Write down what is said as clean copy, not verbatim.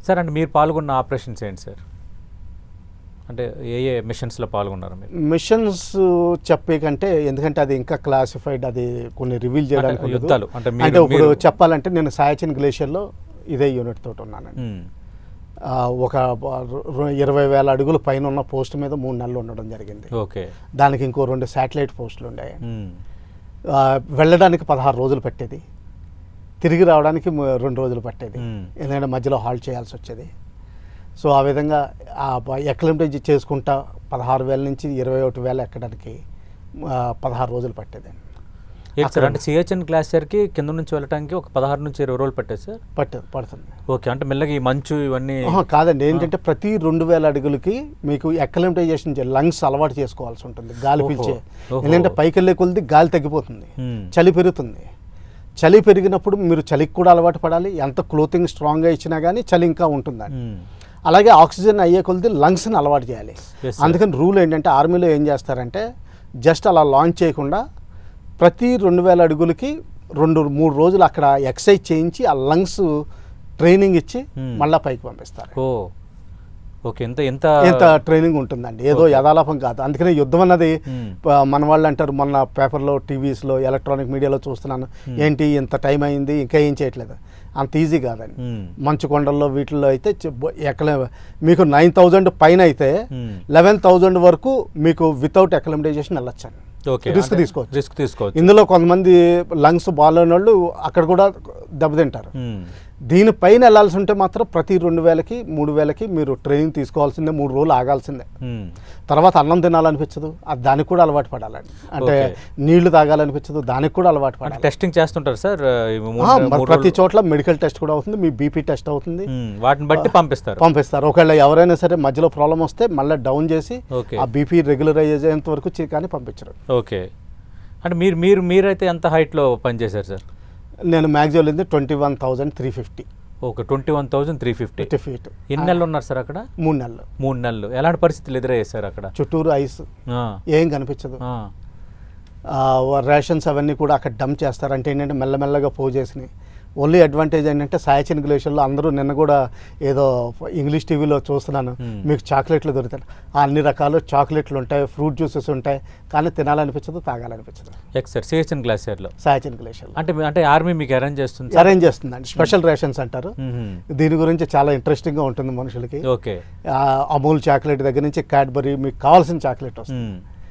Sir అంటే మీరు పాల్గొన్న ఆపరేషన్స్ ఏంటి సార్? అంటే ఏ ఏ మిషన్స్లో పాల్గొన్నారు మీరు? మిషన్స్ చెప్పే కంటే, ఎందుకంటే అది ఇంకా క్లాసిఫైడ్, అది కొన్ని రివీల్ చేయడానికి ఉండదు. యుద్ధాలు అంటే ఇప్పుడు చెప్పాలంటే నేను సాయచిన్ గ్లేషియర్లో ఇదే యూనిట్ తోటి ఉన్నానండి. ఒక 20,000 అడుగుల పైన ఉన్న పోస్ట్ మీద 3 నెలలు ఉండడం జరిగింది. ఓకే. దానికి ఇంకో 2 శాటిలైట్ పోస్టులు ఉన్నాయి. వెళ్ళడానికి 16 రోజులు పట్టేది, తిరిగి రావడానికి 2 రోజులు పట్టేది, ఎందుకంటే మధ్యలో హాల్ట్ చేయాల్సి వచ్చేది. సో ఆ విధంగా ఎక్లెంటేజ్ చేసుకుంటా 16,000 నుంచి 21,000 ఎక్కడానికి 16 రోజులు పట్టేదండి. సార్ అంటే సిహెచ్ఎన్ గ్లాసియర్కి కింద నుంచి వెళ్ళడానికి ఒక 16 నుంచి 20 రోజులు పట్టేది సార్? పడుతుంది. ఓకే. అంటే మెల్లగా ఈ మంచు ఇవన్నీ కాదండి, ఏంటంటే ప్రతి 2,000 అడుగులకి మీకు ఎక్లెంటైజేషన్ లంగ్స్ అలవాటు చేసుకోవాల్సి ఉంటుంది, గాలి పీల్చే. ఎందుకంటే పైకి వెళ్ళే కొద్ది గాలి తగ్గిపోతుంది, చలి పెరుగుతుంది. చలి పెరిగినప్పుడు మీరు చలికి కూడా అలవాటు పడాలి. ఎంత క్లోతింగ్ స్ట్రాంగ్గా ఇచ్చినా కానీ చలి ఇంకా ఉంటుందండి. అలాగే ఆక్సిజన్ అయ్యే కొద్ది లంగ్స్ని అలవాటు చేయాలి. అందుకని రూల్ ఏంటంటే ఆర్మీలో ఏం చేస్తారంటే జస్ట్ అలా లాంచ్ చేయకుండా ప్రతి 2,000 అడుగులకి 2-3 రోజులు అక్కడ ఎక్సర్సైజ్ చేయించి ఆ లంగ్స్ ట్రైనింగ్ ఇచ్చి మళ్ళీ పైకి పంపిస్తారు. ఓకే. ఎంత ట్రైనింగ్ ఉంటుందండి, ఏదో యథాలాపం కాదు. అందుకనే యుద్ధం అన్నది మన వాళ్ళు అంటారు, మొన్న పేపర్లో, టీవీస్లో, ఎలక్ట్రానిక్ మీడియాలో చూస్తున్నాను, ఏంటి ఇంత టైం అయింది ఇంకా ఏం చేయట్లేదు. అంత ఈజీ కాదండి. మంచు కొండల్లో వీటిల్లో అయితే ఎక్కడ మీకు 9,000 పైన అయితే 11,000 వరకు మీకు వితౌట్ అక్లమటైజేషన్ వెళ్ళొచ్చాను. రిస్క్ తీసుకోవచ్చు. ఇందులో కొంతమంది లంగ్స్ బాగాలేని వాళ్ళు అక్కడ కూడా దెబ్బతింటారు. దీనిపైన వెళ్ళాల్సి ఉంటే మాత్రం ప్రతి 2,000కి 3,000కి మీరు ట్రైనింగ్ తీసుకోవాల్సిందే, 3 రోజులు ఆగాల్సిందే. తర్వాత అన్నం తినాలనిపించదు, దానికి కూడా అలవాటు పడాలండి. అంటే నీళ్లు తాగాలనిపించదు, దానికి కూడా అలవాటు పడాలి. టెస్టింగ్ చేస్తుంటారు సార్ ప్రతి చోట్ల. మెడికల్ టెస్ట్ కూడా అవుతుంది, మీ బీపీ టెస్ట్ అవుతుంది, వాటిని బట్టి పంపిస్తారు. ఒకవేళ ఎవరైనా సరే మధ్యలో ప్రాబ్లం వస్తే మళ్ళీ డౌన్ చేసి ఆ బీపీ రెగ్యులరైజ్ అయ్యేంత వరకు కానీ పంపించరు. ఓకే. అంటే మీరైతే ఎంత హైట్లో పనిచేశారు సార్? నేను మ్యాక్సిమం వెళ్ళింది 21,350. ఓకే. 21,350 ఫీట్. ఎన్ని నెలలు ఉన్నారు సార్ అక్కడ? 3 నెలలు. ఎలాంటి పరిస్థితులు ఎదురయ్యాయి సార్ అక్కడ? చుట్టూరు ఐస్, ఏం కనిపించదు. రేషన్స్ అవన్నీ కూడా అక్కడ డంప్ చేస్తారు. అంటే ఏంటంటే మెల్లమెల్లగా పోజేసినాయి. ఓన్లీ అడ్వాంటేజ్ ఏంటంటే సాయచిన్ గ్లేషియర్లో అందరూ నిన్న కూడా ఏదో ఇంగ్లీష్ టీవీలో చూస్తున్నాను, మీకు చాక్లెట్లు దొరుకుతాయి. అన్ని రకాల చాక్లెట్లు ఉంటాయి, ఫ్రూట్ జ్యూసెస్ ఉంటాయి, కానీ తినాలనిపించదు, తాగాలనిపించదు. సిహెచ్ఎన్ గ్లేషియర్లో అంటే ఆర్మీ మీకు అరేంజ్ చేస్తుందండి. స్పెషల్ రేషన్స్ అంటారు. దీని గురించి చాలా ఇంట్రెస్టింగ్గా ఉంటుంది మనుషులకి. ఓకే. అమూల్ చాక్లెట్ దగ్గర నుంచి క్యాడ్బరీ మీకు కావాల్సిన చాక్లెట్ వస్తుంది.